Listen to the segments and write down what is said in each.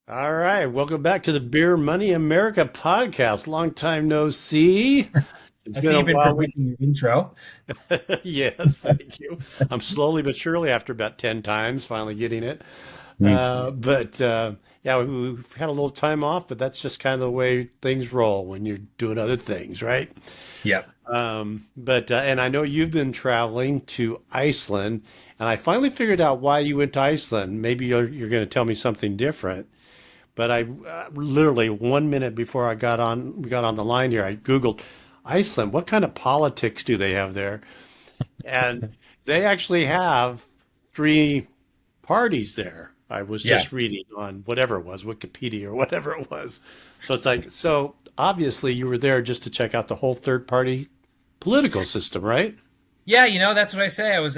All right, welcome back to the Beer Money America podcast. Long time no see. It's I been see a you've been while. perfecting your intro. Yes, thank you. I'm slowly but surely, after about 10 times, finally getting it. Mm. But yeah, we've had a little time off, but that's just kind of the way things roll when you're doing other things, right? Yep. But and I know you've been traveling to Iceland, and I finally figured out why you went to Iceland. Maybe you're going to tell me something different. But I literally 1 minute before we got on the line here, I Googled Iceland. What kind of politics do they have there? And they actually have three parties there. I was Yeah. just reading on whatever it was, Wikipedia or whatever it was. So it's like, so obviously you were there just to check out the whole third party political system, right? Yeah, that's what I say. It was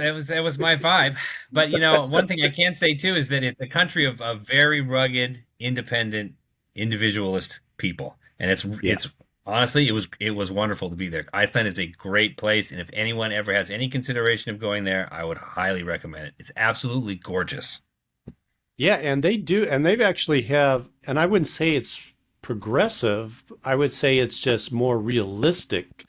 my vibe. But one thing I can say too is that it's a country of very rugged, independent, individualist people. And Yeah. it's honestly it was wonderful to be there. Iceland is a great place, and if anyone ever has any consideration of going there, I would highly recommend it. It's absolutely gorgeous. Yeah, and they do, and they've actually have, and I wouldn't say it's progressive. I would say it's just more realistic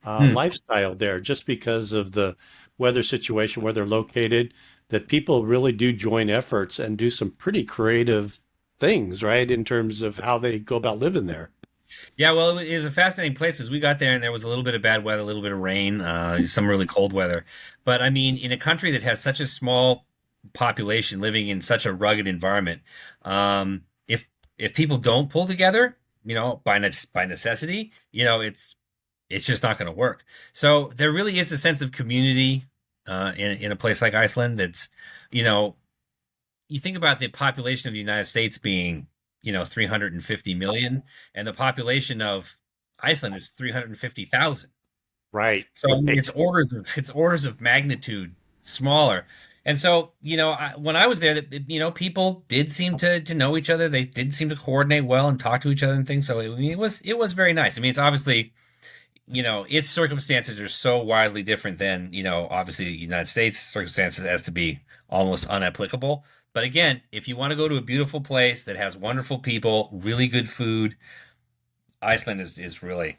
Hmm. lifestyle there, just because of the weather situation where they're located. That people really do join efforts and do some pretty creative things, right, in terms of how they go about living there. Yeah, well, it was a fascinating place as we got there, and there was a little bit of bad weather, a little bit of rain, some really cold weather. But I mean, in a country that has such a small population living in such a rugged environment, if people don't pull together, by necessity, it's just not going to work. So there really is a sense of community in a place like Iceland. That's, you know, you think about the population of the United States being, 350 million, and the population of Iceland is 350,000. Right, So I mean, right. it's orders of magnitude smaller. And so, when I was there, that people did seem to know each other. They did seem to coordinate well and talk to each other and things. So it was very nice. I mean, it's obviously, its circumstances are so wildly different than, obviously the United States circumstances as to be almost unapplicable. But again, if you want to go to a beautiful place that has wonderful people, really good food, Iceland's great.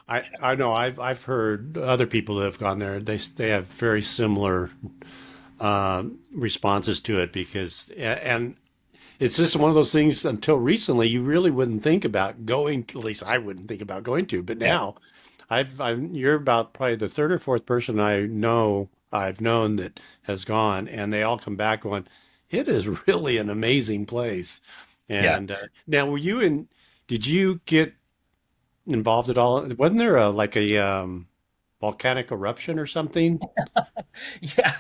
I know I've heard other people that have gone there. They have very similar responses to it because and it's just one of those things until recently you really wouldn't think about going, at least I wouldn't think about going to, but Yeah. now you're about probably the third or fourth person I've known that has gone, and they all come back going, it is really an amazing place. Yeah. And now did you get involved at all? Wasn't there like a volcanic eruption or something? Yeah.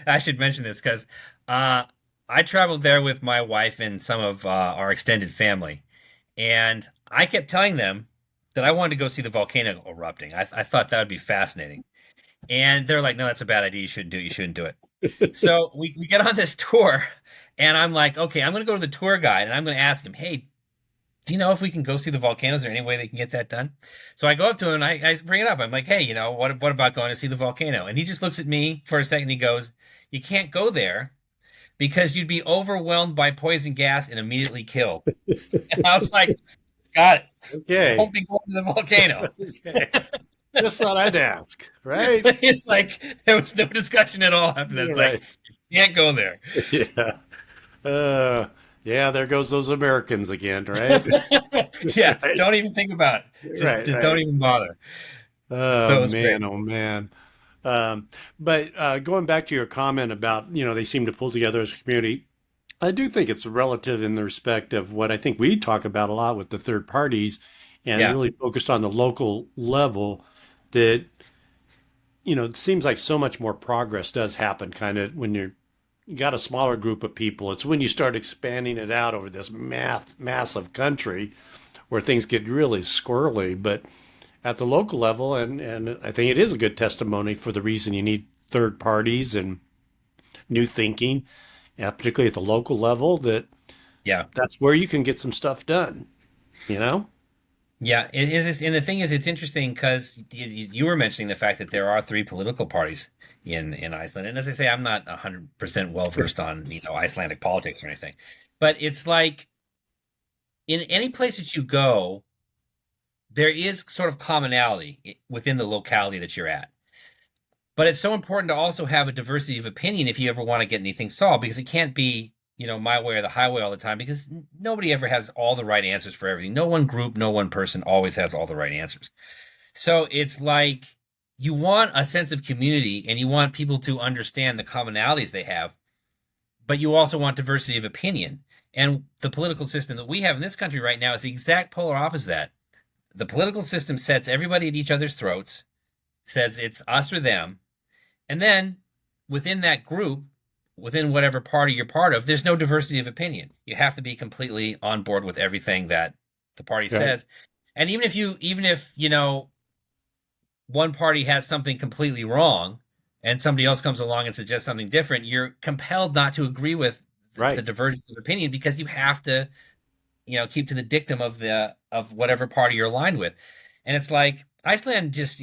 I should mention this because uh, I traveled there with my wife and some of our extended family. And I kept telling them that I wanted to go see the volcano erupting. I thought that would be fascinating. And they're like, no, that's a bad idea. You shouldn't do it. You shouldn't do it. So we get on this tour, and I'm like, okay, I'm going to go to the tour guide and I'm going to ask him, hey, do you know if we can go see the volcanoes? Is there any way they can get that done? So I go up to him and I bring it up. I'm like, hey, what about going to see the volcano? And he just looks at me for a second. He goes, you can't go there because you'd be overwhelmed by poison gas and immediately killed. And I was like, got it. Okay. Don't be going to the volcano. Okay. Just thought I'd ask, right? It's like there was no discussion at all after that. Yeah, It's like, right. you can't go there. Yeah. Uh, yeah, there goes those Americans again, right? Yeah, Right, don't even think about it. Just, right, just don't right. even bother. Oh So it was great. man, oh man. But going back to your comment about, they seem to pull together as a community, I do think it's relative in the respect of what I think we talk about a lot with the third parties and Yeah. really focused on the local level that, it seems like so much more progress does happen kind of when you got a smaller group of people. It's when you start expanding it out over this massive country where things get really squirrely. But at the local level, and I think it is a good testimony for the reason you need third parties and new thinking, particularly at the local level, Yeah. that's where you can get some stuff done, you know? Yeah, it is, and the thing is, it's interesting because you were mentioning the fact that there are three political parties in Iceland, and as I say, I'm not 100% well versed on Icelandic politics or anything, but it's like in any place that you go, there is sort of commonality within the locality that you're at. But it's so important to also have a diversity of opinion if you ever want to get anything solved, because it can't be, my way or the highway all the time, because nobody ever has all the right answers for everything. No one group, no one person always has all the right answers. So it's like you want a sense of community and you want people to understand the commonalities they have, but you also want diversity of opinion. And the political system that we have in this country right now is the exact polar opposite of that. The political system sets everybody at each other's throats, says it's us or them, and then within that group, within whatever party you're part of, there's no diversity of opinion. You have to be completely on board with everything that the party Right. says. And even if, one party has something completely wrong and somebody else comes along and suggests something different, you're compelled not to agree with the Right. divergence of opinion because you have to, keep to the dictum of whatever party you're aligned with. And it's like Iceland just,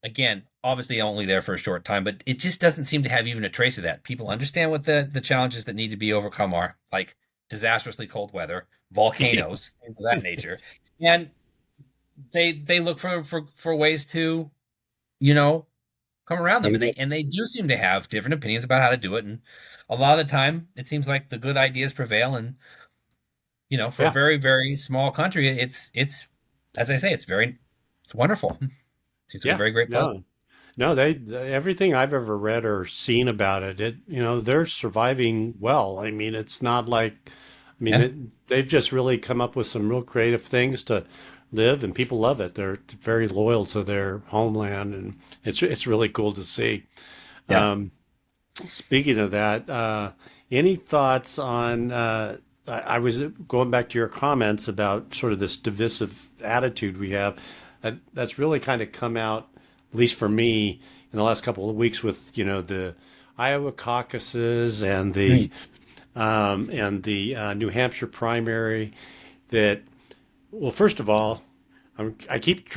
again, obviously only there for a short time, but it just doesn't seem to have even a trace of that. People understand what the challenges that need to be overcome are, like disastrously cold weather, volcanoes, things of that nature. And they look for ways to, you know, come around them. And they do seem to have different opinions about how to do it. And a lot of the time it seems like the good ideas prevail. And for a Yeah. very, very small country, it's as I say, it's wonderful. Seems like a Yeah. very great place. No. No, everything I've ever read or seen about they're surviving well. I mean, it's not like, Yeah. they've just really come up with some real creative things to live, and people love it. They're very loyal to their homeland, and it's really cool to see. Yeah. Um, Speaking of that, any thoughts on? I was going back to your comments about sort of this divisive attitude we have. That's really kind of come out, at least for me, in the last couple of weeks with the Iowa caucuses and the Mm. New Hampshire primary. That well, first of all, I keep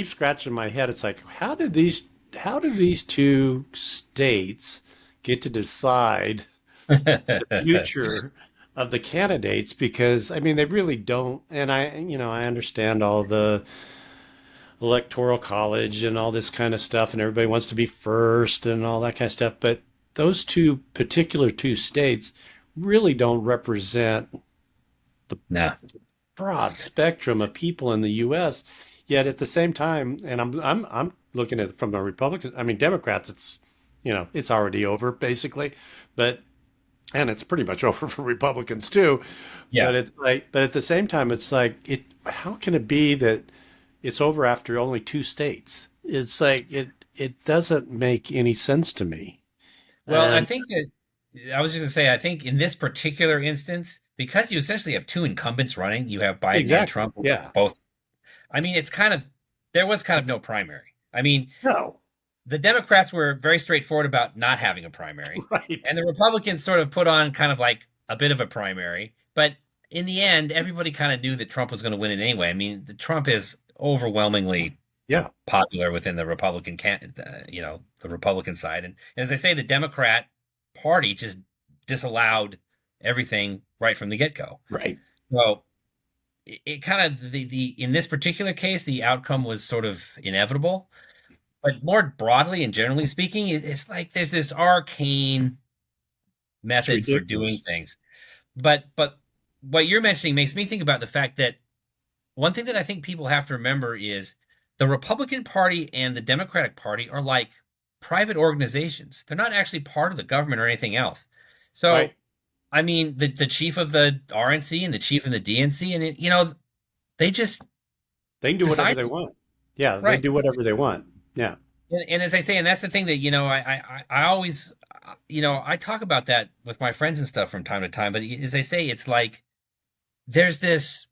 scratching my head. It's like, how did these two states get to decide the future of the candidates? Because I mean, they really don't. And I understand all the Electoral College and all this kind of stuff, and everybody wants to be first and all that kind of stuff. But those two states really don't represent the No. broad spectrum of people in the U.S. Yet at the same time, and I'm looking at it from a Republican. I mean, Democrats, it's already over basically, but and it's pretty much over for Republicans too. Yeah. But at the same time, it's like How can it be that it's over after only two states? It's like it doesn't make any sense to me. Well, I And think that I was just gonna say, I think in this particular instance, because you essentially have two incumbents running, you have Biden and exactly, Trump yeah, both. I mean, there was kind of no primary. I mean, no, the Democrats were very straightforward about not having a primary, right, and the Republicans sort of put on kind of like a bit of a primary. But in the end, everybody kind of knew that Trump was going to win it anyway. I mean, Trump is overwhelmingly yeah, popular within the the Republican side, and as I say, the Democrat Party just disallowed everything right from the get go. right, So it kind of the in this particular case, the outcome was sort of inevitable. But more broadly and generally speaking, it's like there's this arcane it's method for doing ridiculous. things. But what you're mentioning makes me think about the fact that one thing that I think people have to remember is the Republican Party and the Democratic Party are like private organizations. They're not actually part of the government or anything else. Right. So, I mean, the chief of the RNC and the chief of the DNC, and they just They can do whatever decide, they want. Yeah, they right? do whatever they want. Yeah. And as I say, and that's the thing that I always I talk about that with my friends and stuff from time to time. But as I say, it's like there's this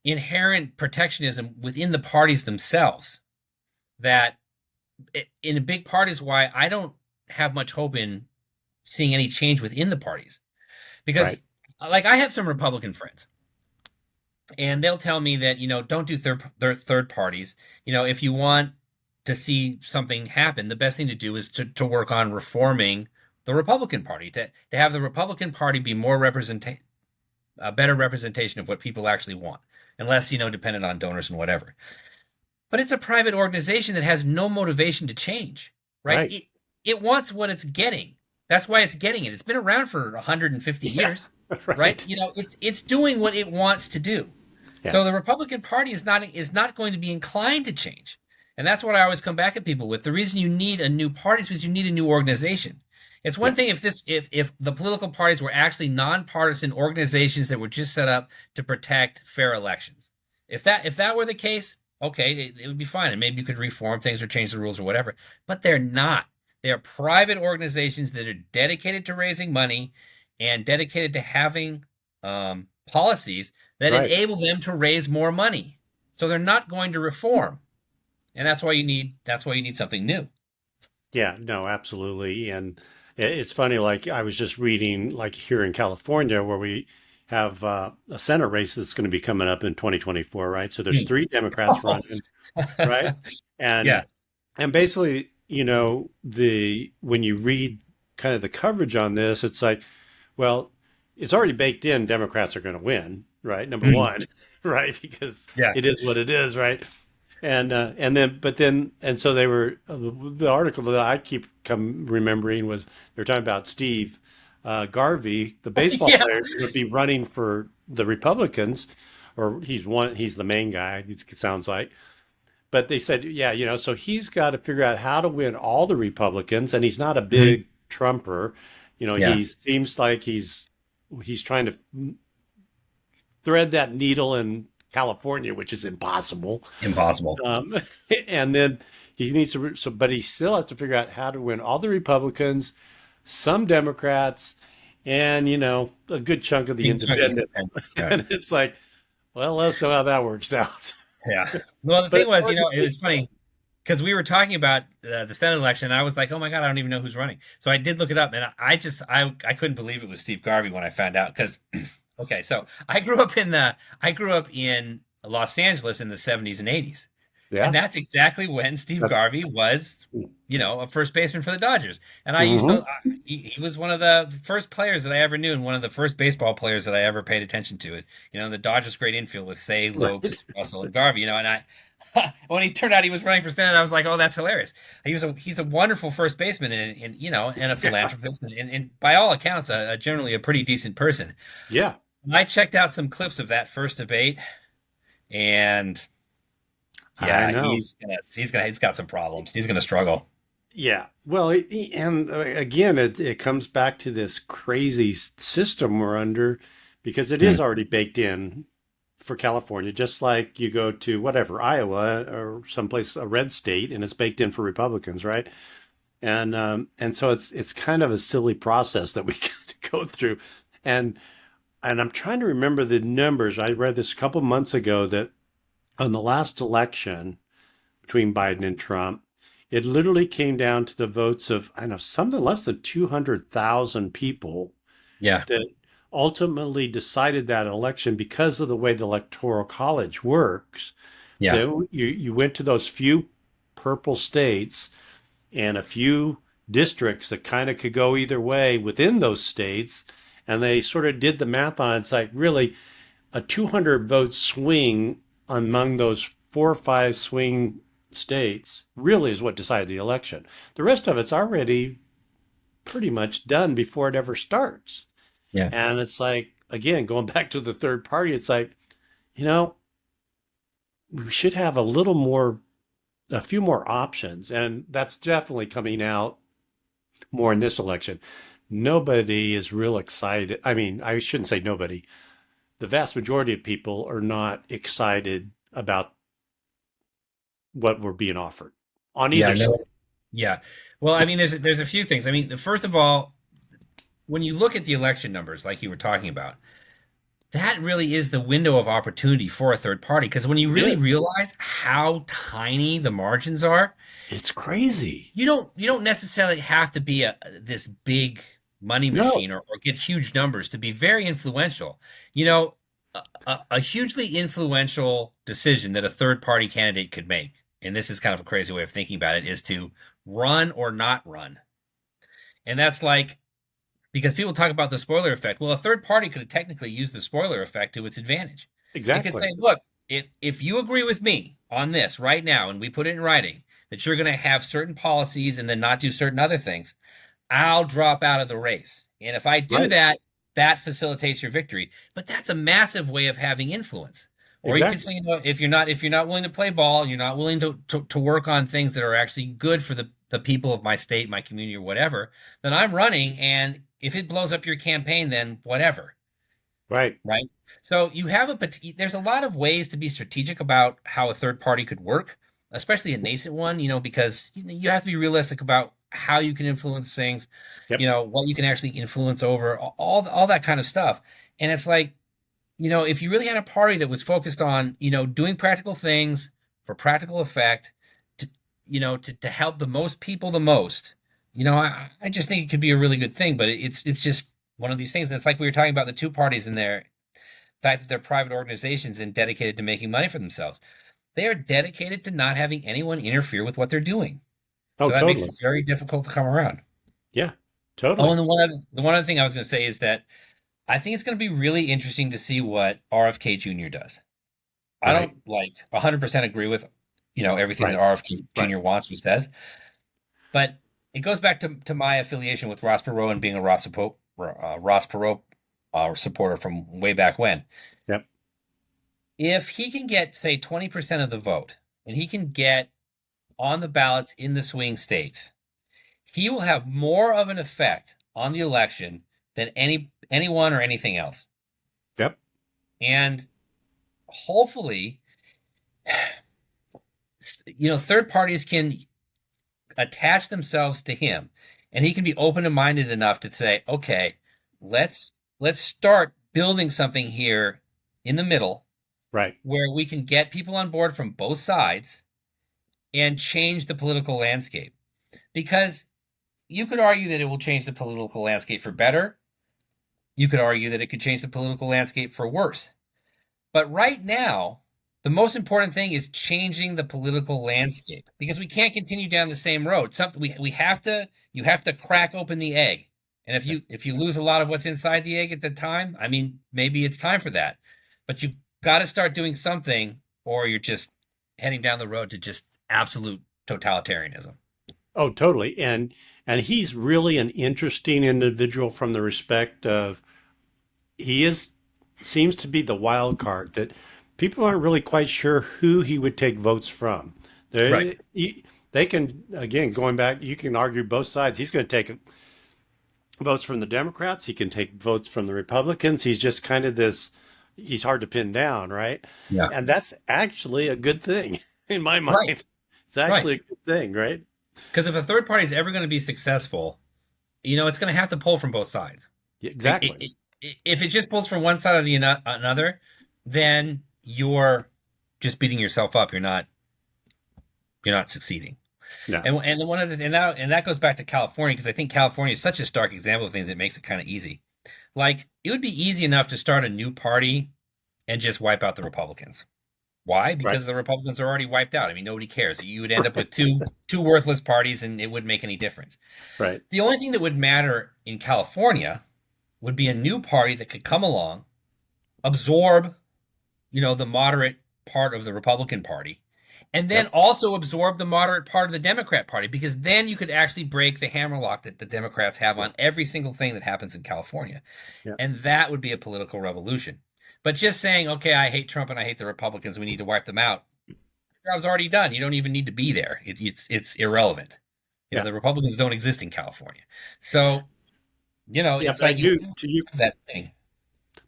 inherent protectionism within the parties themselves that in a big part is why I don't have much hope in seeing any change within the parties because Right. like I have some Republican friends and they'll tell me that, don't do third parties. If you want to see something happen, the best thing to do is to work on reforming the Republican Party, to have the Republican Party be more a better representation of what people actually want, and less, dependent on donors and whatever. But it's a private organization that has no motivation to change, right? Right. It wants what it's getting. That's why it's getting it. It's been around for 150 Yeah. years, right? Right. It's doing what it wants to do. Yeah. So the Republican Party is not going to be inclined to change. And that's what I always come back at people with. The reason you need a new party is because you need a new organization. It's one Yeah. thing if the political parties were actually nonpartisan organizations that were just set up to protect fair elections. If that were the case, okay, it would be fine, and maybe you could reform things or change the rules or whatever. But they're not. They're private organizations that are dedicated to raising money and dedicated to having policies that Right. enable them to raise more money. So they're not going to reform, and that's why you need something new. Yeah, no, absolutely. And it's funny, like I was just reading, like here in California, where we have a Senate race that's going to be coming up in 2024, right? So there's Hmm. three Democrats Oh. running, right? Yeah. And basically, the when you read kind of the coverage on this, it's like, well, it's already baked in Democrats are going to win, right? Number Mhm. one, right? Because Yeah. it is what it is, right? And then but then and so they were the article that I keep come remembering was they're talking about Steve Garvey, the baseball Yeah. player, who would be running for the Republicans, or he's the main guy. It sounds like, but they said, yeah, so he's got to figure out how to win all the Republicans, and he's not a Mhm. big Trumper. Yeah. He seems like he's trying to thread that needle in California, which is impossible. Impossible. Um, and then he needs to, but he still has to figure out how to win all the Republicans, some Democrats, and a good chunk of the Big chunk of independents. independents. Yeah. And it's like, well, let us know how that works out. Yeah. Well, the But thing it's was, hard to it think. was funny because we were talking about the Senate election. And I was like, oh my God, I don't even know who's running. So I did look it up, and I couldn't believe it was Steve Garvey when I found out. Because okay, so I grew up in Los Angeles in the 70s and 80s. And Yeah. that's exactly when Steve That- Garvey was, a first baseman for the Dodgers. And I used to, Mhm. he was one of the first players that I ever knew, and one of the first baseball players that I ever paid attention to. It, the Dodgers' great infield was Say, Lopes, Right. Russell, and Garvey. And when he turned out he was running for Senate, I was like, oh, that's hilarious. He's a wonderful first baseman, and a philanthropist, and by all accounts, generally a pretty decent person. Yeah. I checked out some clips of that first debate, and I yeah, know. he's got some problems. He's gonna struggle. Yeah. Well, and again, it comes back to this crazy system we're under because it Mm. is already baked in for California, just like you go to whatever, Iowa or someplace, a red state, and it's baked in for Republicans, right? And so it's kind of a silly process that we got to go through. And and I'm trying to remember the numbers. I read this a couple months ago that on the last election between Biden and Trump, it literally came down to the votes of, I know, something less than 200,000 people Yeah, that ultimately decided that election because of the way the Electoral College works. yeah, That you went to those few purple states and a few districts that kind of could go either way within those states. And they sort of did the math on it. It's like really a 200 vote swing among those 4 or 5 swing states really is what decided the election. The rest of it's already pretty much done before it ever starts. yeah, And it's like, again, going back to the third party, it's like, you know, we should have a little more, a few more options. And that's definitely coming out more in this election. Nobody is real excited. I mean, I shouldn't say nobody. The vast majority of people are not excited about what we're being offered on yeah. either side. No, yeah. Well, I mean, there's a few things. I mean, first of all, when you look at the election numbers, like you were talking about, that really is the window of opportunity for a third party. Because when you It really is. realize how tiny the margins are, It's crazy. you don't necessarily have to be this big money No. machine or get huge numbers to be very influential. You know, a hugely influential decision that a third party candidate could make, and this is kind of a crazy way of thinking about it, is to run or not run. And that's like, because people talk about the spoiler effect. Well, a third party could technically use the spoiler effect to its advantage. It could Exactly. say, look, if you agree with me on this right now, and we put it in writing that you're going to have certain policies and then not do certain other things, I'll drop out of the race. And if I do Right. that, that facilitates your victory. But that's a massive way of having influence. Or you could Exactly. say, you know, if you're not willing to play ball, you're not willing to work on things that are actually good for the people of my state, my community, or whatever, then I'm running. And if it blows up your campaign, then whatever. Right. Right. So there's a lot of ways to be strategic about how a third party could work, especially a nascent one, because you have to be realistic about how you can influence things, Yep. what you can actually influence over all that kind of stuff. And it's like, if you really had a party that was focused on, doing practical things for practical effect to, to help the most people the most, I just think it could be a really good thing, but it's just one of these things. And it's like we were talking about the two parties in there, the fact that they're private organizations and dedicated to making money for themselves. They are dedicated to not having anyone interfere with what they're doing. Oh, So that makes totally. it very difficult to come around. Yeah. Oh, Totally. and the one other thing I was going to say is that I think it's going to be really interesting to see what RFK Jr. does. I Right. don't 100% agree with everything that Right. RFK Right. Jr. wants or says, but it goes back to my affiliation with Ross Perot and being a Ross Perot supporter from way back when. Yep. If he can get, say, 20% of the vote, and he can get on the ballots in the swing states, he will have more of an effect on the election than anyone or anything else. Yep. And hopefully, third parties can attach themselves to him, and he can be open and minded enough to say, okay, let's start building something here in the middle Right. where we can get people on board from both sides and change the political landscape. Because you could argue that it will change the political landscape for better. You could argue that it could change the political landscape for worse. But right now, the most important thing is changing the political landscape because we can't continue down the same road. Something we have to you have to crack open the egg. And if Yep. you lose a lot of what's inside the egg at the time, I mean, maybe it's time for that. But you got to start doing something or you're just heading down the road to just absolute totalitarianism. Oh, totally. And he's really an interesting individual from the respect of he is seems to be the wild card that people aren't really quite sure who he would take votes from. Right. They can again going back. You can argue both sides. He's going to take votes from the Democrats. He can take votes from the Republicans. He's just kind of this. He's hard to pin down, right? Yeah. And that's actually a good thing in my Right. mind. It's Right. actually a good thing, right? Because if a third party is ever going to be successful, it's going to have to pull from both sides. Yeah, It, exactly. it, if it just pulls from one side or another, then you're just beating yourself up. You're not succeeding. No. And the one of the and that goes back to California because I think California is such a stark example of things that makes it kind of easy. Like it would be easy enough to start a new party and just wipe out the Republicans. Why? Right. Because the Republicans are already wiped out. I mean, nobody cares. You would end up with two worthless parties, and it wouldn't make any difference. Right. The only thing that would matter in California would be a new party that could come along, absorb, the moderate part of the Republican Party, and then Yep. also absorb the moderate part of the Democrat Party, because then you could actually break the hammerlock that the Democrats have on every single thing that happens in California. Yep. And that would be a political revolution. But just saying, okay, I hate Trump and I hate the Republicans, we need to wipe them out. Your job's already done. You don't even need to be there. It's irrelevant. Yeah. The Republicans don't exist in California. So, Yeah. it's But I like you do have to you. that thing.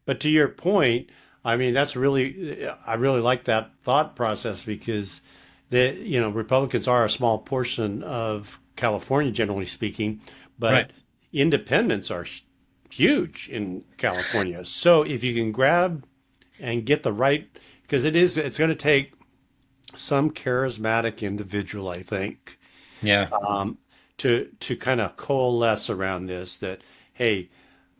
But to your point, I mean, that's really I really like that thought process because Republicans are a small portion of California, generally speaking, Right. but independents are huge in California. So if you can grab and get the right, because it's going to take some charismatic individual, I think, Yeah. to kind of coalesce around this. That hey,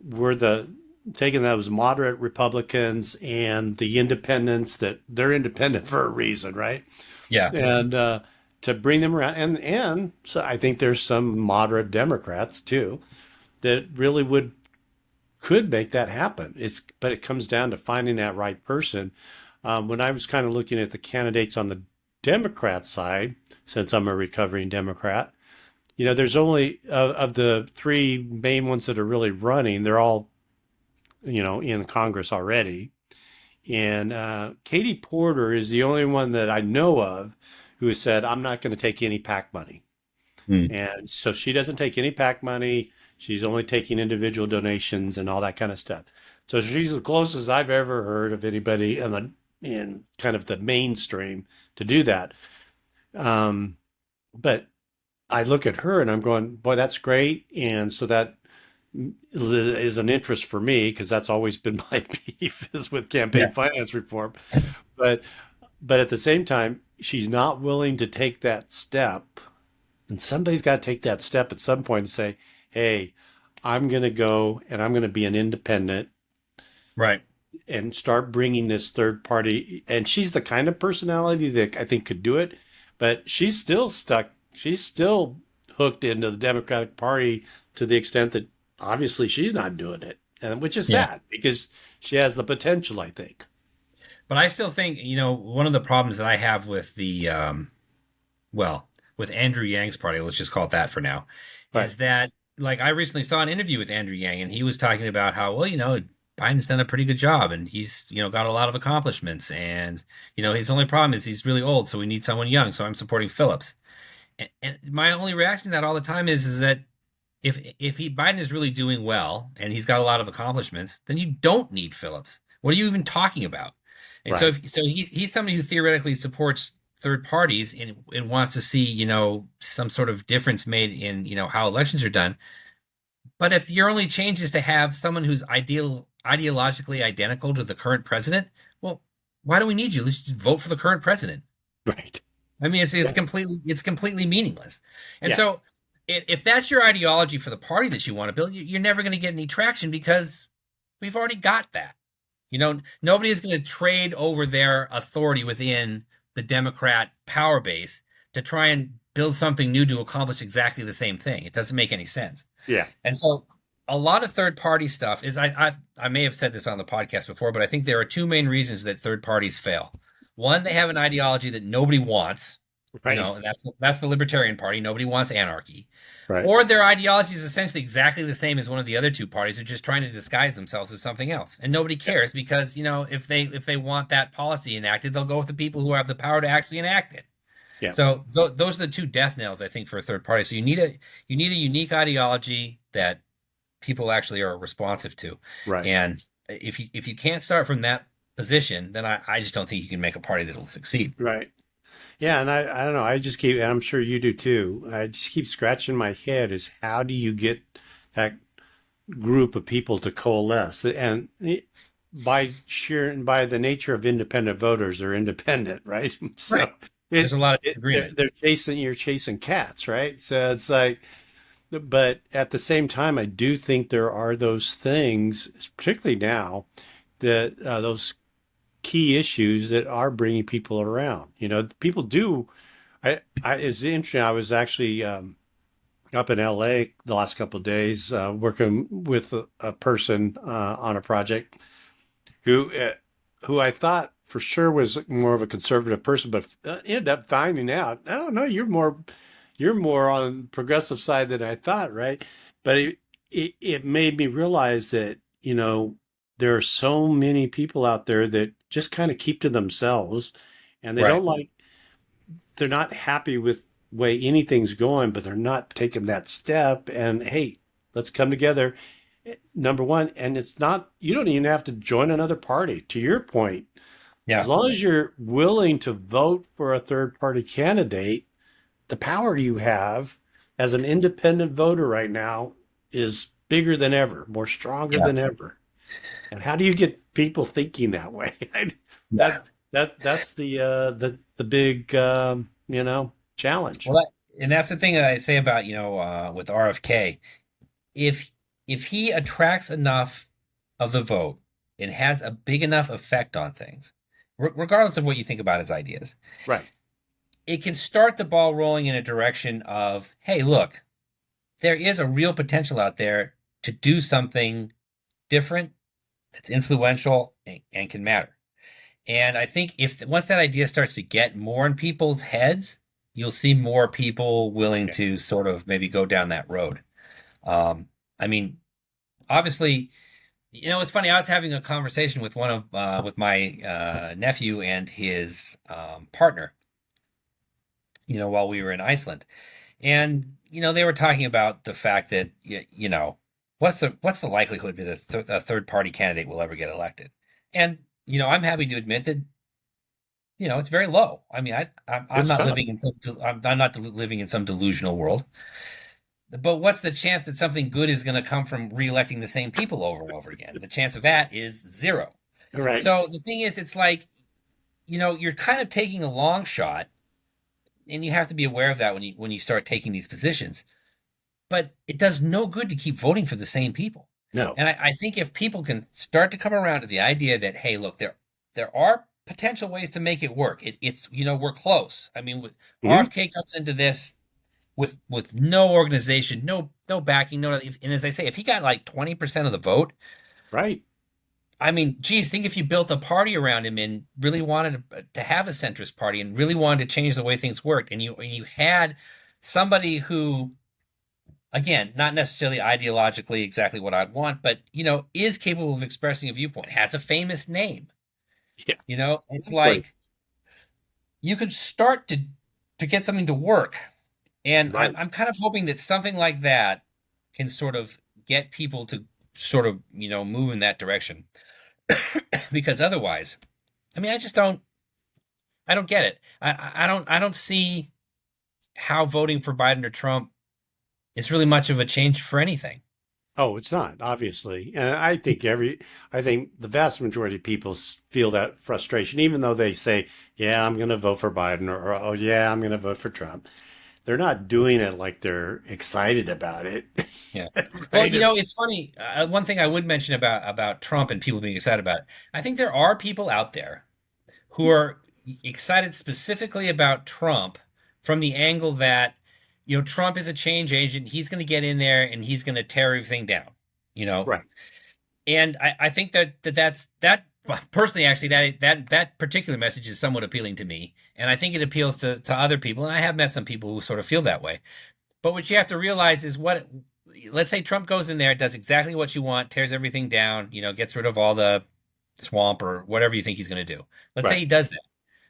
we're the taking those moderate Republicans and the independents that they're independent for a reason, right? Yeah. And to bring them around, and so I think there's some moderate Democrats too that really would could make that happen. But it comes down to finding that right person. When I was kind of looking at the candidates on the Democrat side, since I'm a recovering Democrat, there's only of the three main ones that are really running. They're all in Congress already. And Katie Porter is the only one that I know of who has said, I'm not going to take any PAC money. Mm. And so she doesn't take any PAC money. She's only taking individual donations and all that kind of stuff. So she's the closest I've ever heard of anybody in kind of the mainstream to do that. Um, but I look at her and I'm going, boy, that's great. And so that is an interest for me because that's always been my beef is with campaign Yeah. finance reform. But at the same time, she's not willing to take that step. And somebody's got to take that step at some point and say, hey, I'm going to go and I'm going to be an independent Right. and start bringing this third party. And she's the kind of personality that I think could do it, but she's still stuck. She's still hooked into the Democratic Party to the extent that obviously she's not doing it, and which is Yeah. sad because she has the potential, I think. But I still think, one of the problems that I have with well, with Andrew Yang's party, let's just call it that for now, Right. is that like I recently saw an interview with Andrew Yang and he was talking about how, well, Biden's done a pretty good job and he's, got a lot of accomplishments. And, his only problem is he's really old. So we need someone young. So I'm supporting Phillips. And my only reaction to that all the time is that if Biden is really doing well and he's got a lot of accomplishments, then you don't need Phillips. What are you even talking about? And so Right. he's somebody who theoretically supports third parties and wants to see, some sort of difference made in, how elections are done. But if your only change is to have someone who's ideologically identical to the current president, well, why do we need you? Let's just vote for the current president. Right. I mean, it's Yeah. completely meaningless. And Yeah. so, if that's your ideology for the party that you want to build, you're never going to get any traction because we've already got that. Nobody is going to trade over their authority within the Democrat power base to try and build something new to accomplish exactly the same thing. It doesn't make any sense. Yeah. And so, a lot of third party stuff is I may have said this on the podcast before, but I think there are two main reasons that third parties fail. One, they have an ideology that nobody wants, Right. and that's the Libertarian Party. Nobody wants anarchy. Right. Or their ideology is essentially exactly the same as one of the other two parties. They're just trying to disguise themselves as something else, and nobody Yeah. cares because if they want that policy enacted, they'll go with the people who have the power to actually enact it. Yeah. So those are the two death nails, I think, for a third party. So you need a unique ideology that people actually are responsive to, Right. and if you can't start from that position, then I just don't think you can make a party that will succeed. Right. Yeah, and I don't know. I just keep, and I'm sure you do too. I just keep scratching my head is how do you get that group of people to coalesce? And by the nature of independent voters, they're independent, right? Right. So There's a lot of disagreement. they're you're chasing cats, right? So it's like, but at the same time, I do think there are those things, particularly now, that those key issues that are bringing people around. People do. It's interesting. I was actually up in LA the last couple of days working with a person on a project who who I thought for sure was more of a conservative person, but ended up finding out, oh no, you're more on the progressive side than I thought, right? But it made me realize that there are so many people out there that just kind of keep to themselves, and Right. they're not happy with the way anything's going, but they're not taking that step. And hey, let's come together. Number one, and it's not, you don't even have to join another party. To your point, as Yeah. long as you're willing to vote for a third party candidate, the power you have as an independent voter right now is bigger than ever, more stronger Yeah. than ever. And how do you get people thinking that way? Yeah. that that's the big challenge. Well, and that's the thing that I say about with RFK. If if he attracts enough of the vote and has a big enough effect on things, regardless of what you think about his ideas, Right. it can start the ball rolling in a direction of, hey, look, there is a real potential out there to do something different that's influential and can matter. And I think if once that idea starts to get more in people's heads, you'll see more people willing Yeah. to sort of maybe go down that road. Um, I mean, obviously, it's funny. I was having a conversation with with my nephew and his partner, while we were in Iceland, and they were talking about the fact that what's the likelihood that a third party candidate will ever get elected? And I'm happy to admit that it's very low. I mean, I'm It's not tough. living in I'm not living in some delusional world. But what's the chance that something good is going to come from reelecting the same people over and over again? The chance of that is zero. Right. So the thing is, it's like you're kind of taking a long shot, and you have to be aware of that when you start taking these positions. But it does no good to keep voting for the same people. No. And I think if people can start to come around to the idea that, hey, look, there are potential ways to make it work. It's we're close. I mean, with Hmm. RFK comes into this with no organization, no backing, no. And as I say, if he got like 20% of the vote, Right. I mean, geez, think if you built a party around him and really wanted to have a centrist party and really wanted to change the way things worked, and you had somebody who, again, not necessarily ideologically exactly what I'd want, but is capable of expressing a viewpoint, has a famous name. Yeah. It's Exactly. like you could start to get something to work. And I'm Right. I'm kind of hoping that something like that can sort of get people to sort of, move in that direction. Because otherwise, I mean, I don't get it. I don't see how voting for Biden or Trump is really much of a change for anything. Oh, it's not, obviously. And I think the vast majority of people feel that frustration, even though they say, yeah, I'm going to vote for Biden or, oh, yeah, I'm going to vote for Trump. They're not doing it like they're excited about it. Yeah. Well, Right. it's funny. One thing I would mention about Trump and people being excited about it, I think there are people out there who are excited specifically about Trump from the angle that, Trump is a change agent. He's going to get in there and he's going to tear everything down, you know. Right. And I think that personally, actually, that particular message is somewhat appealing to me, and I think it appeals to other people. And I have met some people who sort of feel that way. But what you have to realize is let's say Trump goes in there, does exactly what you want, tears everything down, gets rid of all the swamp or whatever you think he's going to do. Let's say Right. he does that.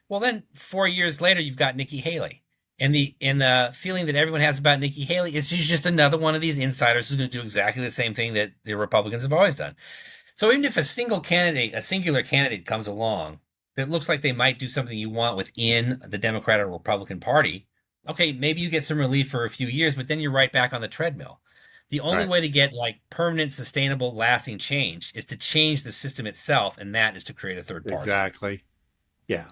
Well, then 4 years later, you've got Nikki Haley. And the feeling that everyone has about Nikki Haley is she's just another one of these insiders who's going to do exactly the same thing that the Republicans have always done. So even if a singular candidate comes along that looks like they might do something you want within the Democrat or Republican Party, okay, maybe you get some relief for a few years, but then you're right back on the treadmill. The only Right. way to get like permanent, sustainable, lasting change is to change the system itself, and that is to create a third party. Exactly. Yeah.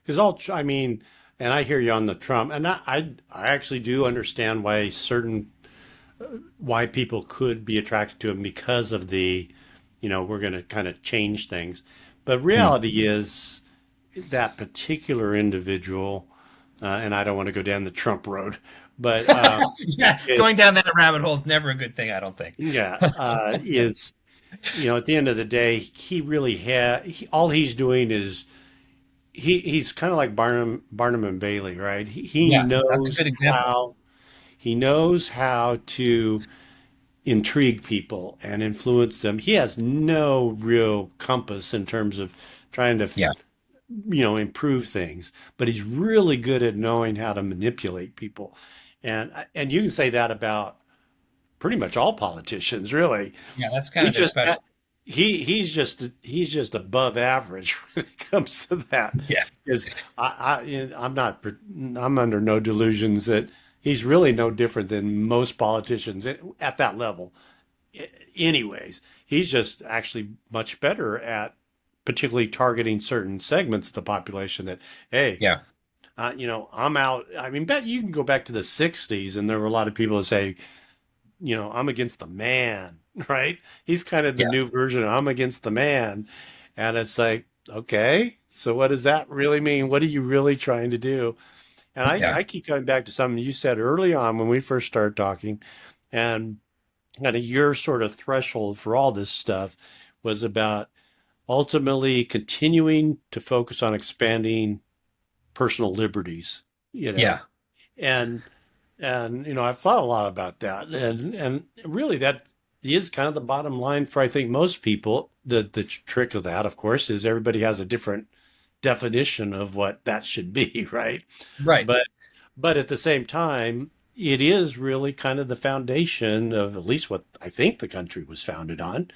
Because I mean, and I hear you on the Trump, and I actually do understand why people could be attracted to him because of we're going to kind of change things. But Hmm. reality is that particular individual, and I don't want to go down the Trump road, but Yeah, it, going down that rabbit hole is never a good thing, I don't think. yeah, is, at the end of the day, he really all he's doing is he's kind of like Barnum and Bailey, right? Yeah, that's a good example. He knows how to intrigue people and influence them. He has no real compass in terms of trying to, Yeah, improve things, but he's really good at knowing how to manipulate people. And you can say that about pretty much all politicians, really. yeah, that's kind He of their just special. he's just above average when it comes to that. Yeah, Because I'm under no delusions that he's really no different than most politicians at that level. Anyways, he's just actually much better at particularly targeting certain segments of the population that, hey, yeah, I'm out. I mean, bet you can go back to the 60s and there were a lot of people that say, I'm against the man. right? He's kind of the Yeah. new version of I'm against the man. And it's like, okay, so what does that really mean? What are you really trying to do? And Yeah. I keep coming back to something you said early on when we first started talking, and kind of your sort of threshold for all this stuff was about ultimately continuing to focus on expanding personal liberties, you know, Yeah. and I've thought a lot about that, and really that is kind of the bottom line for I think most people. The trick of that, of course, is everybody has a different definition of what that should be, right? Right. But at the same time, it is really kind of the foundation of at least what I think the country was founded on.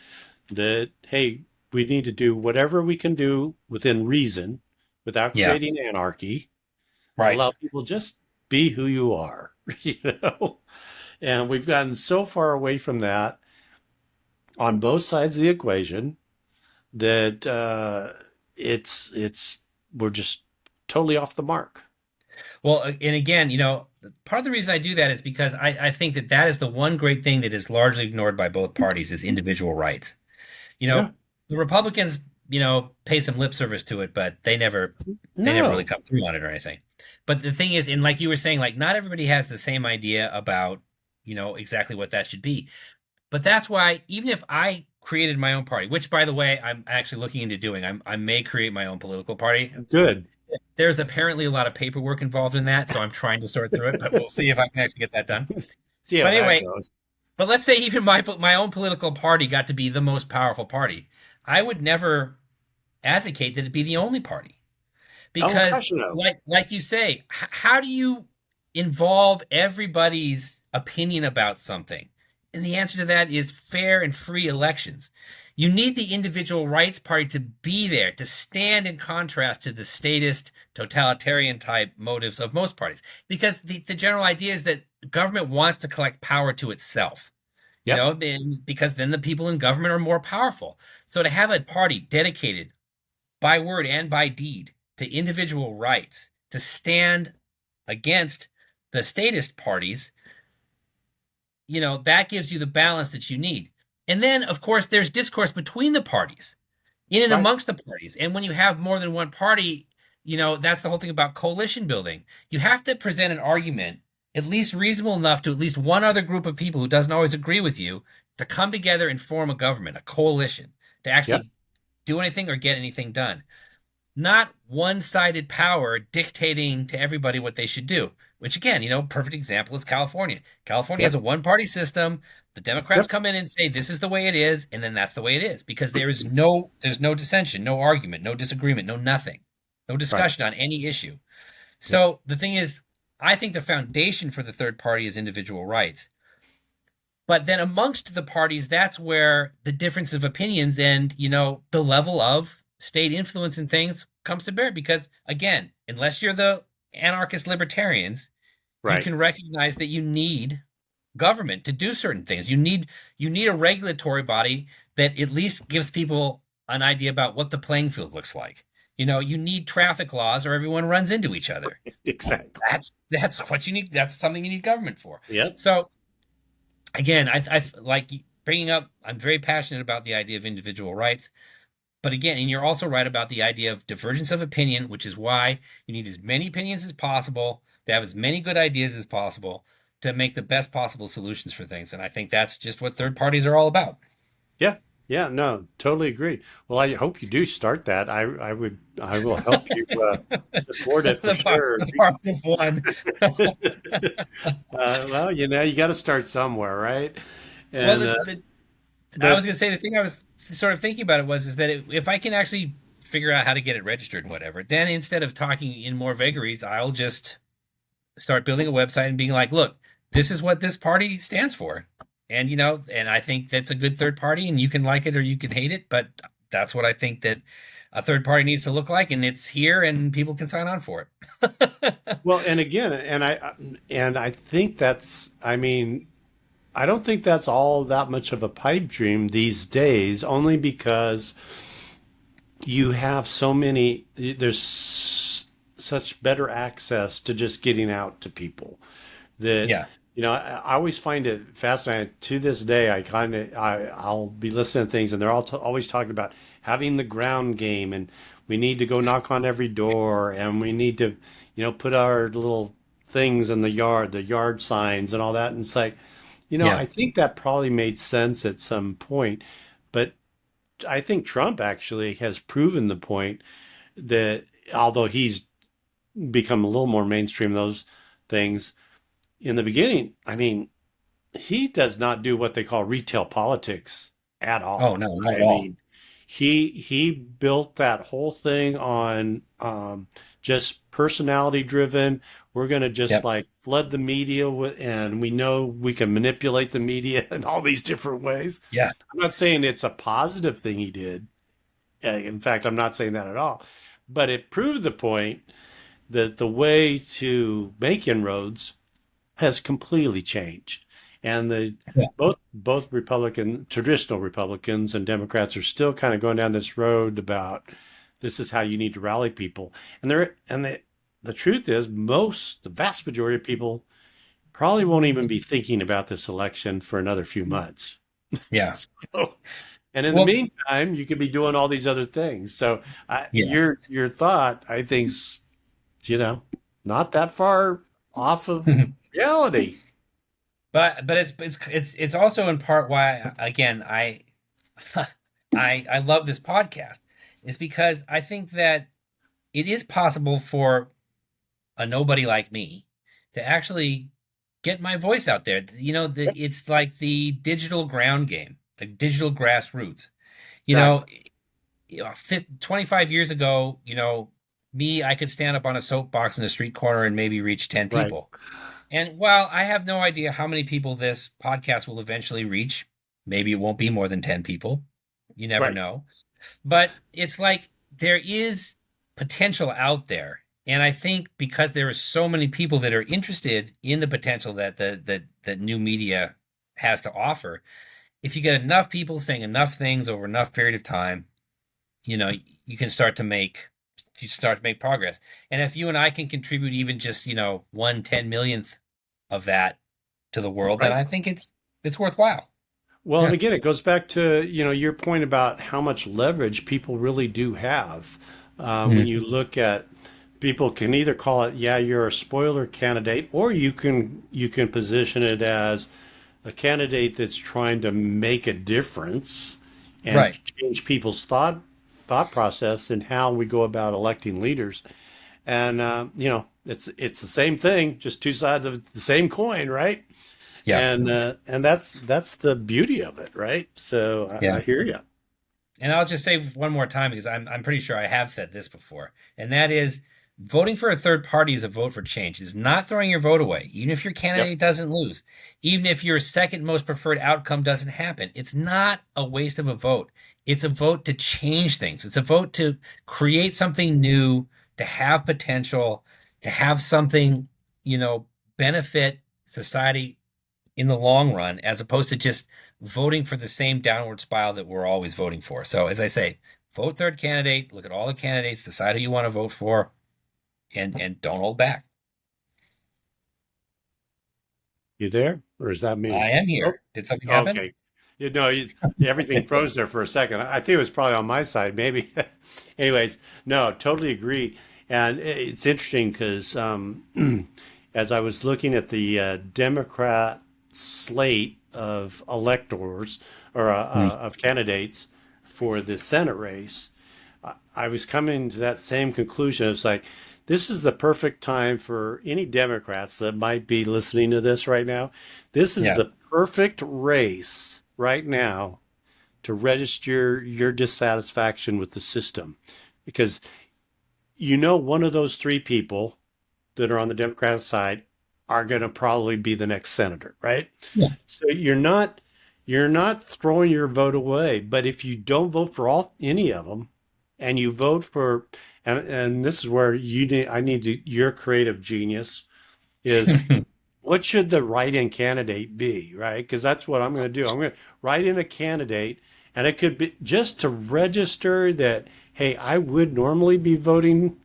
That hey, we need to do whatever we can do within reason, without Yeah. creating anarchy, to Right. allow people just be who you are, you know. And we've gotten so far away from that on both sides of the equation that it's we're just totally off the mark. Well, and again, part of the reason I do that is because I think that that is the one great thing that is largely ignored by both parties is individual rights. You Yeah. know, the Republicans, pay some lip service to it, but they never really No. come through on it or anything. But the thing is, and like you were saying, like not everybody has the same idea about, exactly what that should be. But that's why even if I created my own party, which by the way, I'm actually looking into doing, I may create my own political party. Good. There's apparently a lot of paperwork involved in that, so I'm trying to sort through it, but we'll see if I can actually get that done. See how But that anyway, goes. but let's say even my own political party got to be the most powerful party. I would never advocate that it be the only party Oh because, gosh, no. like you say, how do you involve everybody's opinion about something? And the answer to that is fair and free elections. You need the individual rights party to be there to stand in contrast to the statist, totalitarian type motives of most parties. Because the general idea is that government wants to collect power to itself, Yep. because then the people in government are more powerful. So to have a party dedicated by word and by deed to individual rights, to stand against the statist parties, that gives you the balance that you need. And then, of course, there's discourse between the parties, in and Right. amongst the parties. And when you have more than one party, that's the whole thing about coalition building. You have to present an argument at least reasonable enough to at least one other group of people who doesn't always agree with you to come together and form a government, a coalition, to Yep. actually do anything or get anything done, not one-sided power dictating to everybody what they should do. Which again, perfect example is California. California has Yep. a one-party system. The Democrats Yep. come in and say this is the way it is, and then that's the way it is because there's no dissension, no argument, no disagreement, no nothing, no Right. discussion on any issue. Yep. So the thing is, I think the foundation for the third party is individual rights. But then amongst the parties, that's where the difference of opinions and, the level of state influence and things comes to bear. Because again, unless you're the anarchist libertarians, you Right. can recognize that you need government to do certain things. You need a regulatory body that at least gives people an idea about what the playing field looks like. You need traffic laws or everyone runs into each other. Well, Exactly. that's what you need. That's something you need government for. Yep. So again, I like bringing up. I'm very passionate about the idea of individual rights, but again, and you're also right about the idea of divergence of opinion, which is why you need as many opinions as possible to have as many good ideas as possible to make the best possible solutions for things. And I think that's just what third parties are all about. Yeah. Yeah. No, totally agree. Well, I hope you do start that. I will help you support it for sure. The part of one. Well, you got to start somewhere, right? Well, And I was but going to say the thing I was sort of thinking about it was is that if I can actually figure out how to get it registered and whatever, then instead of talking in more vagaries, I'll just start building a website and being like, look, this is what this party stands for. And and I think that's a good third party and you can like it or you can hate it, but that's what I think that a third party needs to look like and it's here and people can sign on for it. well, and again, and I think that's. I mean, I don't think that's all that much of a pipe dream these days, only because you have so many, there's such better access to just getting out to people that Yeah. I always find it fascinating. To this day, I'll be listening to things, and they're always talking about having the ground game, and we need to go knock on every door, and we need to, put our little things in the yard signs, and all that. And it's like, Yeah. I think that probably made sense at some point, but I think Trump actually has proven the point that although he's become a little more mainstream, those things in the beginning, I mean, he does not do what they call retail politics at Oh all. no, not at I all. mean, he built that whole thing on just personality driven. We're going to just Yep. like flood the media and we know we can manipulate the media in all these different ways. Yeah. I'm not saying it's a positive thing he did. In fact, I'm not saying that at all. But it proved the point that the way to make inroads has completely changed, and the Yeah. both traditional Republicans and Democrats are still kind of going down this road about this is how you need to rally people, and the truth is the vast majority of people probably won't even be thinking about this election for another few months. Yeah. So, and in the Well, meantime, you could be doing all these other things. So, yeah. your thought, I think, you know, not that far off of reality. But it's also in part why again I love this podcast is because I think that it is possible for a nobody like me to actually get my voice out there. It's like the digital ground game, the digital grassroots. You know, Exactly. 25 years ago, I could stand up on a soapbox in a street corner and maybe reach 10 Right. people. And while I have no idea how many people this podcast will eventually reach, maybe it won't be more than 10 people. You never Right. know. But it's like there is potential out there. And I think because there are so many people that are interested in the potential that new media has to offer, if you get enough people saying enough things over enough period of time, you know, you can start to make progress. And if you and I can contribute even just, 1/10 millionth of that to the world, then Right. I think it's worthwhile. Well, and Yeah. again, it goes back to, your point about how much leverage people really do have. When Mhm. you look at people can either call it, yeah, you're a spoiler candidate, or you can position it as a candidate that's trying to make a difference and Right. change people's thought process and how we go about electing leaders. And it's the same thing, just two sides of the same coin, right? Yeah. And that's the beauty of it, right? So I Yeah. hear you. And I'll just say one more time because I'm pretty sure I have said this before, and that is voting for a third party is a vote for change. It's not throwing your vote away, even if your Yep. candidate doesn't lose, even if your second most preferred outcome doesn't happen. It's not a waste of a vote. It's a vote to change things. It's a vote to create something new, to have potential, to have something, you know, benefit society in the long run, as opposed to just voting for the same downward spiral that we're always voting for. So, as I say, vote third candidate, look at all the candidates, decide who you want to vote for, and don't hold back. You there? Or is that I me? am Oh, here. Did something happen? okay. Everything froze there for a second. I think it was probably on my side, maybe. Anyways, no, totally agree. And it's interesting because as I was looking at the Democrat slate of electors or Mm. of candidates for the Senate race, I was coming to that same conclusion. It's like, this is the perfect time for any Democrats that might be listening to this right now. This is Yeah. the perfect race right now to register your dissatisfaction with the system. Because one of those three people that are on the Democratic side are going to probably be the next senator, right? Yeah. So you're not throwing your vote away. But if you don't vote for any of them, and you vote for, and this is where I need your creative genius is, what should the write-in candidate be, right? Because that's what I'm going to do. I'm going to write in a candidate, and it could be just to register that, hey, I would normally be voting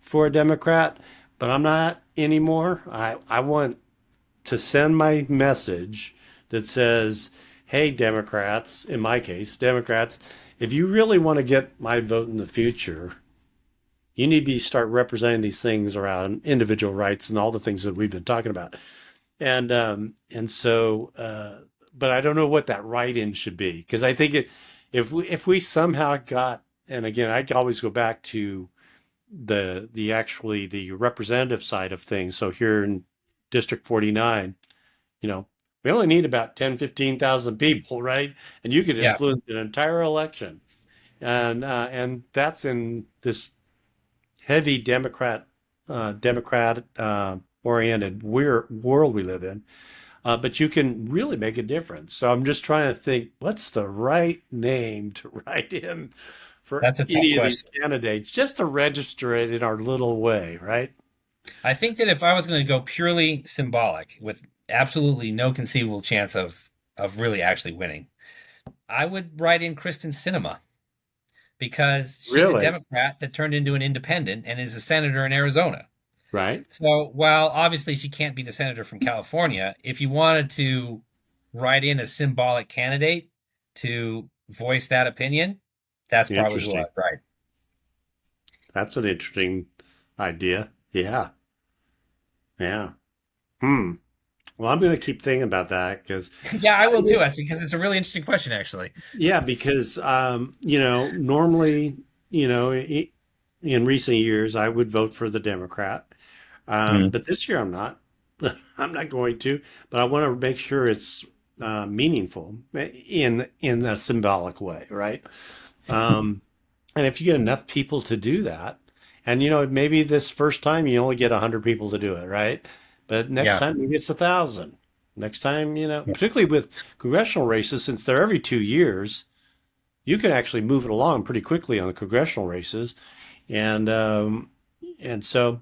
for a Democrat, but I'm not anymore. I want to send my message that says, hey, Democrats, in my case, Democrats, if you really want to get my vote in the future, you need to start representing these things around individual rights and all the things that we've been talking about. And so, but I don't know what that write-in should be because I think if we somehow got, and again, I always go back to the actually the representative side of things. So here in District 49, you know, we only need about 10, 15,000 people, right? And you could Yeah, influence an entire election. And that's in this heavy Democrat oriented world we live in. But you can really make a difference. So I'm just trying to think, what's the right name to write in for that's a tough any of these question. candidates, just to register it in our little way, right? I think that if I was going to go purely symbolic with absolutely no conceivable chance of really actually winning, I would write in Kristen Sinema because she's a Really? Democrat that turned into an independent and is a senator in Arizona. Right? So while obviously she can't be the senator from California, if you wanted to write in a symbolic candidate to voice that opinion, that's probably who Interesting. I'd write. That's an interesting idea. Yeah. Yeah. Hmm. Well, I'm going to keep thinking about that because, Yeah, I will too, actually, because it's a really interesting question, actually. yeah, because, normally, in recent years, I would vote for the Democrat. Mm. But this year I'm not. I'm not going to, but I want to make sure it's meaningful in a symbolic way, right? Um, and if you get enough people to do that, and maybe this first time you only get 100 people to do it, right? But next Yeah. time maybe it's 1,000. Next time, Yeah. particularly with congressional races, since they're every 2 years, you can actually move it along pretty quickly on the congressional races, and so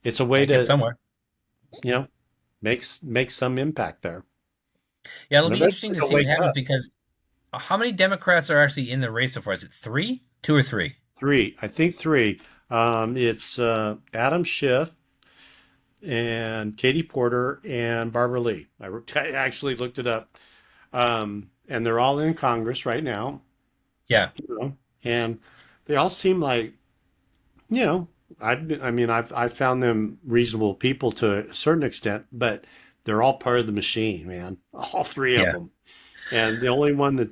it's a way Might get to somewhere. you know make some impact there. Yeah, it'll And be interesting eventually to they'll see what wake happens up. because how many Democrats are actually in the race so far? Is it three, two or three? Three, I think three. It's Adam Schiff and Katie Porter and Barbara Lee. I actually looked it up, and they're all in Congress right now. Yeah, And they all seem like you know I've found them reasonable people to a certain extent, but they're all part of the machine, man. All three of yeah, them. And the only one that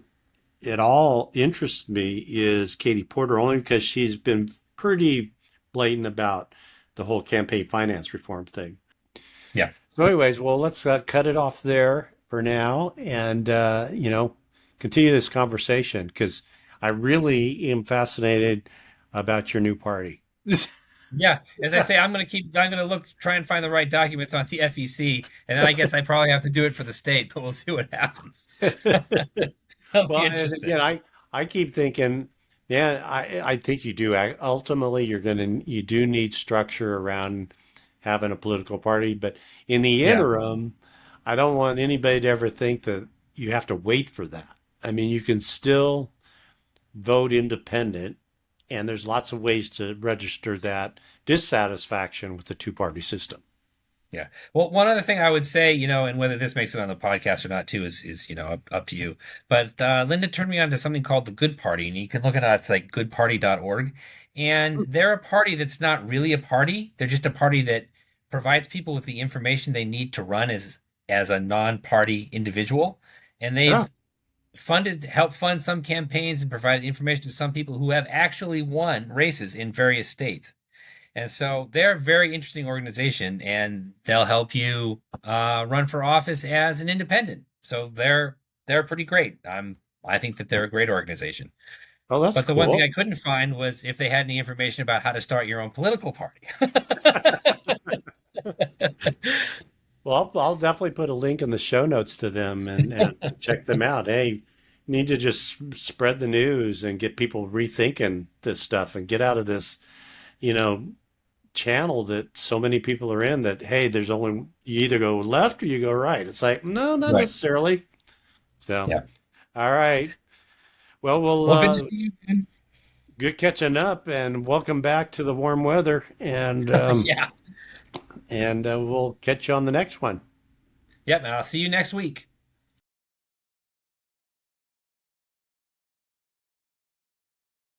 it all interests me is Katie Porter, only because she's been pretty blatant about the whole campaign finance reform thing. yeah. So, anyways, well, let's cut it off there for now, and continue this conversation because I really am fascinated about your new party. Yeah, as I say, I'm gonna look, try and find the right documents on the FEC, and then I guess I probably have to do it for the state, but we'll see what happens. That'll be Well, and interesting. again, I keep thinking, man, I think you do. Ultimately, you do need structure around having a political party, but in the Yeah, interim, I don't want anybody to ever think that you have to wait for that. I mean, you can still vote independent, and there's lots of ways to register that dissatisfaction with the two-party system. yeah. Well, one other thing I would say, and whether this makes it on the podcast or not, too, is up to you. But Linda turned me on to something called the Good Party, and you can look it up. It's like goodparty.org, and they're a party that's not really a party. They're just a party that provides people with the information they need to run as a non-party individual, and Yeah. they've helped fund some campaigns and provided information to some people who have actually won races in various states. And so they're a very interesting organization, and they'll help you run for office as an independent. So they're pretty great. I think that they're a great organization. Oh, that's But the one thing cool. I couldn't find was if they had any information about how to start your own political party. Well, I'll definitely put a link in the show notes to them and to check them out. Hey, you need to just spread the news and get people rethinking this stuff and get out of this, you know, channel that so many people are in that, hey, there's only, you either go left or you go right. It's like, no, not Right. necessarily. So, Yeah. all right. Well, we'll, Well, good to see you, man. good catching up and welcome back to the warm weather. And Yeah. we'll catch you on the next one. Yep, and I'll see you next week.